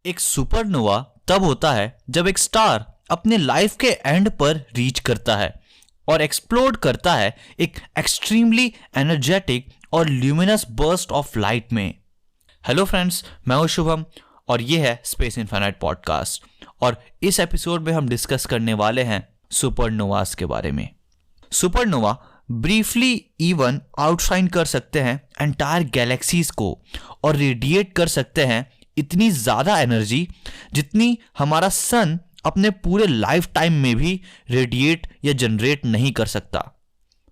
एक सुपरनोवा तब होता है जब एक स्टार अपने लाइफ के एंड पर रीच करता है और एक्सप्लोड करता है एक एक्सट्रीमली एनर्जेटिक और ल्यूमिनस बर्स्ट ऑफ लाइट में। हेलो फ्रेंड्स, मैं हूं शुभम और ये है स्पेस इनफिनाइट पॉडकास्ट और इस एपिसोड में हम डिस्कस करने वाले हैं सुपरनोवास के बारे में। सुपरनोवा ब्रीफली इवन आउटशाइन कर सकते हैं एंटायर गैलेक्सीज को और रेडिएट कर सकते हैं इतनी ज्यादा एनर्जी जितनी हमारा सन अपने पूरे लाइफ टाइम में भी रेडिएट या जनरेट नहीं कर सकता।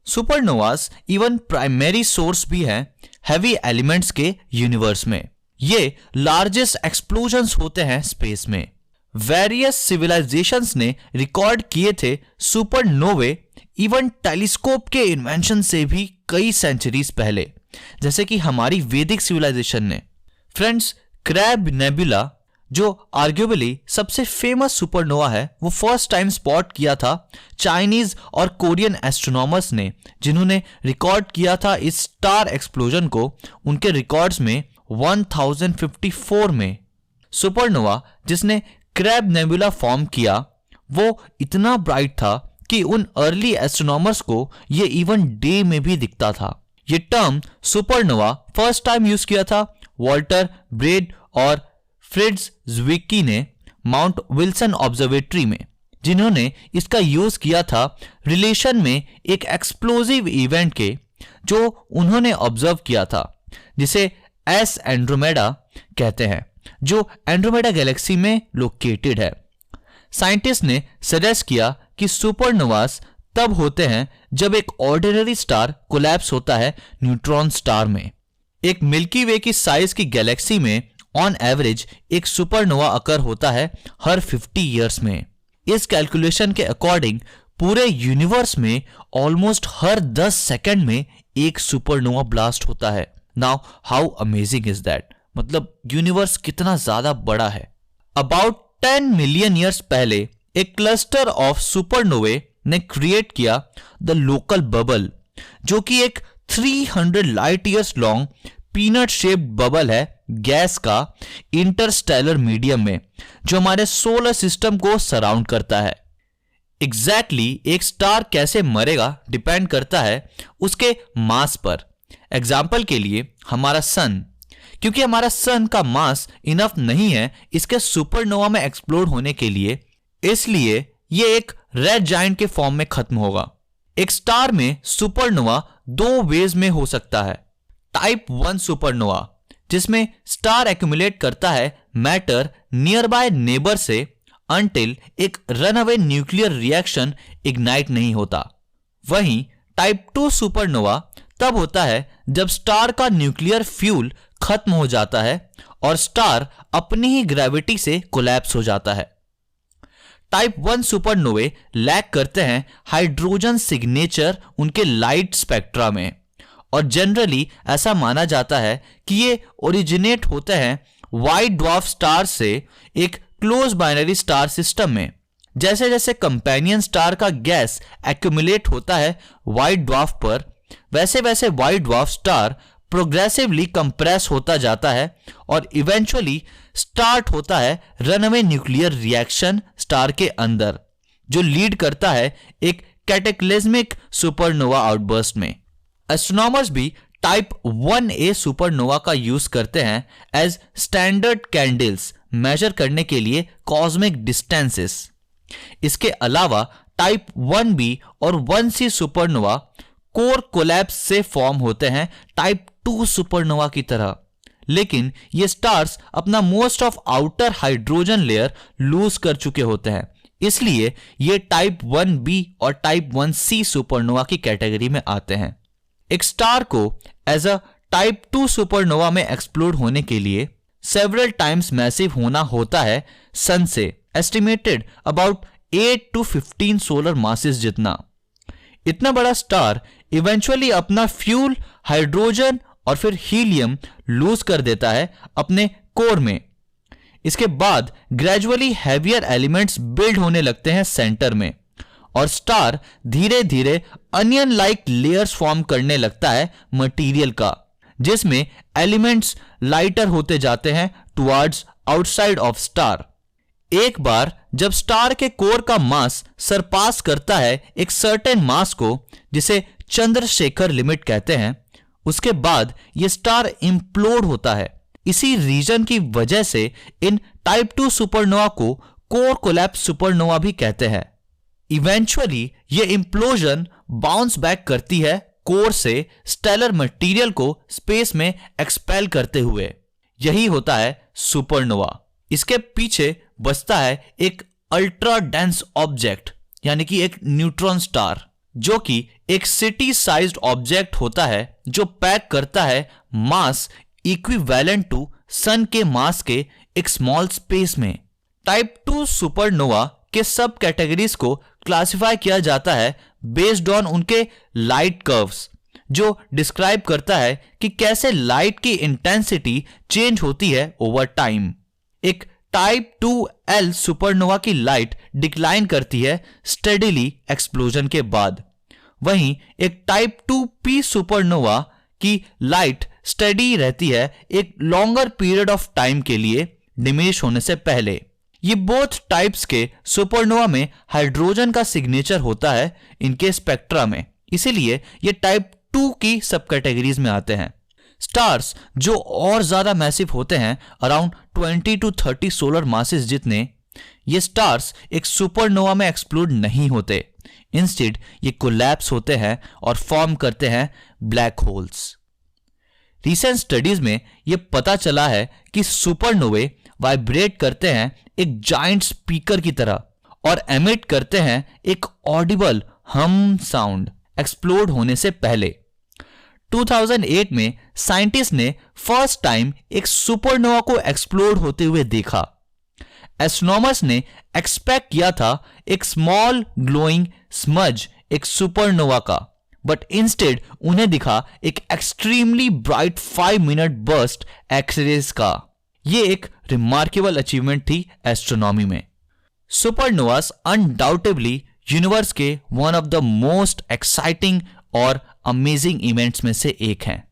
सुपरनोवास इवन प्राइमरी सोर्स भी हैं हैवी एलिमेंट्स के यूनिवर्स में। ये लार्जेस्ट एक्सप्लोजन्स होते हैं स्पेस में। वेरियस सिविलाइजेशंस ने रिकॉर्ड किए थे सुपरनोवे इवन टेलीस्कोप के इन्वेंशन से भी कई सेंचुरीज पहले, जैसे कि हमारी वैदिक सिविलाइजेशन ने। फ्रेंड्स, क्रैब नेबुला जो आर्ग्यूबली सबसे फेमस सुपरनोवा है, वो फर्स्ट टाइम स्पॉट किया था चाइनीज और कोरियन एस्ट्रोनॉमर्स ने, जिन्होंने रिकॉर्ड किया था इस स्टार एक्सप्लोजन को उनके रिकॉर्ड्स में 1054 में। सुपरनोवा जिसने क्रैब नेबुला फॉर्म किया वो इतना ब्राइट था कि उन अर्ली एस्ट्रोनॉमर्स को ये इवन डे में भी दिखता था। ये term supernova first time use किया था वॉल्टर ब्रेड और फ्रिट्ज ज़्विकी ने माउंट विल्सन ऑब्जर्वेटरी में, जिन्होंने इसका यूज किया था रिलेशन में एक एक्सप्लोजिव इवेंट के जो उन्होंने ऑब्जर्व किया था, जिसे एस एंड्रोमेडा कहते हैं, जो एंड्रोमेडा गैलेक्सी में लोकेटेड है। साइंटिस्ट ने सजेस्ट किया कि सुपरनोवास तब होते हैं जब एक ऑर्डिनरी स्टार कोलैप्स होता है न्यूट्रॉन स्टार में। एक मिल्की वे की साइज की गैलेक्सी में ऑन एवरेज एक सुपरनोवा अकर होता है हर 50 इयर्स में। इस कैलकुलेशन के अकॉर्डिंग पूरे यूनिवर्स में ऑलमोस्ट हर 10 सेकंड में एक सुपरनोवा ब्लास्ट होता है। Now how amazing is that, मतलब यूनिवर्स कितना ज्यादा बड़ा है। अबाउट 10 मिलियन ईयर्स पहले एक क्लस्टर ऑफ सुपरनोवे ने क्रिएट किया द लोकल बबल, जो कि एक 300 light years long peanut shaped bubble है गैस का इंटरस्टेलर मीडियम में, जो हमारे सोलर सिस्टम को सराउंड करता है। एग्जैक्टली एक स्टार कैसे मरेगा डिपेंड करता है उसके मास पर। एग्जाम्पल के लिए हमारा सन, क्योंकि हमारा सन का मास इनफ नहीं है इसके सुपरनोवा में एक्सप्लोड होने के लिए, इसलिए ये एक रेड जायंट के फॉर्म में खत्म होगा। एक स्टार में सुपरनोवा दो वेज में हो सकता है। टाइप 1 सुपरनोवा, जिसमें स्टार एक्यूमुलेट करता है मैटर नियर बाय नेबर से अंटिल एक रनअवे न्यूक्लियर रिएक्शन इग्नाइट नहीं होता। वहीं टाइप 2 सुपरनोवा तब होता है जब स्टार का न्यूक्लियर फ्यूल खत्म हो जाता है और स्टार अपनी ही ग्रेविटी से कोलैप्स हो जाता है। टाइप 1 सुपरनोवे लैक करते हैं हाइड्रोजन सिग्नेचर उनके लाइट स्पेक्ट्रा में, और जनरली ऐसा माना जाता है कि ये ओरिजिनेट होते हैं वाइट ड्वार्फ स्टार से एक क्लोज बाइनरी स्टार सिस्टम में। जैसे जैसे कंपेनियन स्टार का गैस एक्यूमुलेट होता है वाइट ड्वार्फ पर, वैसे वैसे white dwarf star progressively compress होता जाता है और इवेंचुअली स्टार्ट होता है रनअवे न्यूक्लियर रिएक्शन स्टार के अंदर, जो लीड करता है एक कैटेक्लिज्मिक सुपरनोवा आउटबर्स्ट में। एस्ट्रोनॉमर्स भी टाइप 1A सुपरनोवा का यूज करते हैं एज स्टैंडर्ड कैंडल्स मेजर करने के लिए कॉस्मिक डिस्टेंसेस। इसके अलावा टाइप 1B और 1C सुपरनोवा कोर कोलैप्स से फॉर्म होते हैं टाइप 2 सुपरनोवा की तरह, लेकिन ये स्टार्स अपना most of outer hydrogen layer lose कर चुके होते हैं, इसलिए ये टाइप 1B और टाइप 1C सुपरनोवा की कैटेगरी में आते हैं। एक स्टार को एज अ टाइप 2 सुपरनोवा में एक्सप्लोड होने के लिए सेवरल टाइम्स मैसिव होना होता है सन से, estimated about 8 to 15 solar masses जितना। इतना बड़ा स्टार इवेंचुअली अपना फ्यूल हाइड्रोजन और फिर हीलियम लूज कर देता है अपने कोर में। इसके बाद ग्रेजुअली हैवियर एलिमेंट्स बिल्ड होने लगते हैं सेंटर में और स्टार धीरे धीरे अनियन लाइक लेयर्स फॉर्म करने लगता है मटेरियल का, जिसमें एलिमेंट्स लाइटर होते जाते हैं टुवर्ड्स आउटसाइड ऑफ स्टार। एक बार जब स्टार के कोर का मास सरपास करता है एक सर्टेन मास को, जिसे चंद्रशेखर लिमिट कहते हैं, उसके बाद यह स्टार इम्प्लोड होता है। इसी रीजन की वजह से इन टाइप 2 सुपरनोवा को कोर कोलैप्स सुपरनोवा भी कहते हैं। इवेंचुअली यह इंप्लोजन बाउंस बैक करती है कोर से स्टेलर मटेरियल को स्पेस में एक्सपेल करते हुए। यही होता है सुपरनोवा। इसके पीछे बचता है एक अल्ट्रा डेंस ऑब्जेक्ट, यानी कि एक न्यूट्रॉन स्टार, जो कि एक सिटी साइज्ड ऑब्जेक्ट होता है जो पैक करता है मास इक्विवेलेंट टू सन के मास के एक स्मॉल स्पेस में। टाइप 2 सुपरनोवा के सब कैटेगरीज को क्लासिफाई किया जाता है बेस्ड ऑन उनके लाइट कर्व्स, जो डिस्क्राइब करता है कि कैसे लाइट की इंटेंसिटी चेंज होती है ओवर टाइम। एक टाइप 2L सुपरनोवा की लाइट डिक्लाइन करती है स्टेडिली एक्सप्लोजन के बाद, वहीं एक टाइप 2P सुपरनोवा की लाइट स्टेडी रहती है एक लॉन्गर पीरियड ऑफ टाइम के लिए डिमिनिश होने से पहले। ये बोथ टाइप्स के सुपरनोवा में हाइड्रोजन का सिग्नेचर होता है इनके स्पेक्ट्रा में, इसीलिए ये टाइप 2 की सब कैटेगरीज में आते हैं। स्टार्स जो और ज्यादा मैसिव होते हैं, अराउंड 20 to 30 सोलर मासेस जितने, ये स्टार्स एक सुपरनोवा में एक्सप्लोड नहीं होते। इंस्टेड ये कोलैप्स होते हैं और फॉर्म करते हैं ब्लैक होल्स। रिसेंट स्टडीज में यह पता चला है कि सुपरनोवे वाइब्रेट करते हैं एक जायंट स्पीकर की तरह और एमिट करते हैं एक ऑडिबल हम साउंड एक्सप्लोड होने से पहले। 2008 में साइंटिस्ट ने फर्स्ट टाइम एक सुपरनोवा को एक्सप्लोड होते हुए देखा। एस्ट्रोनॉमर्स ने एक्सपेक्ट किया था एक स्मॉल ग्लोइंग स्मज एक सुपरनोवा का, बट इंस्टेड उन्हें दिखा एक extremely bright 5 minute burst x-rays का। यह एक रिमार्केबल अचीवमेंट थी एस्ट्रोनॉमी में। सुपरनोवास अनडाउटेबली यूनिवर्स के one of the most exciting और अमेजिंग इवेंट्स में से एक हैं।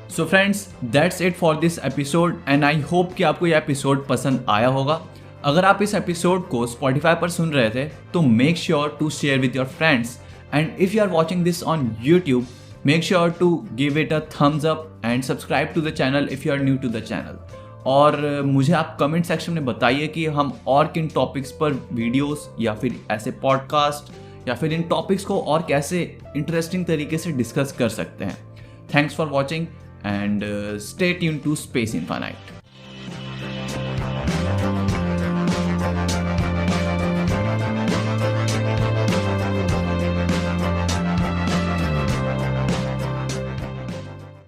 So friends, that's it for this episode and I hope कि आपको यह एपिसोड पसंद आया होगा। अगर आप इस एपिसोड को Spotify पर सुन रहे थे तो make sure to share with your friends, and if you are watching this on YouTube, make sure to give it a thumbs up and subscribe to the channel if you are new to the channel. और मुझे आप comment section में बताइए कि हम और किन topics पर वीडियोस या फिर ऐसे पॉडकास्ट या फिर इन टॉपिक्स को और कैसे इंटरेस्टिंग तरीके से डिस्कस कर सकते हैं। Thanks for watching and stay tuned to space infinite.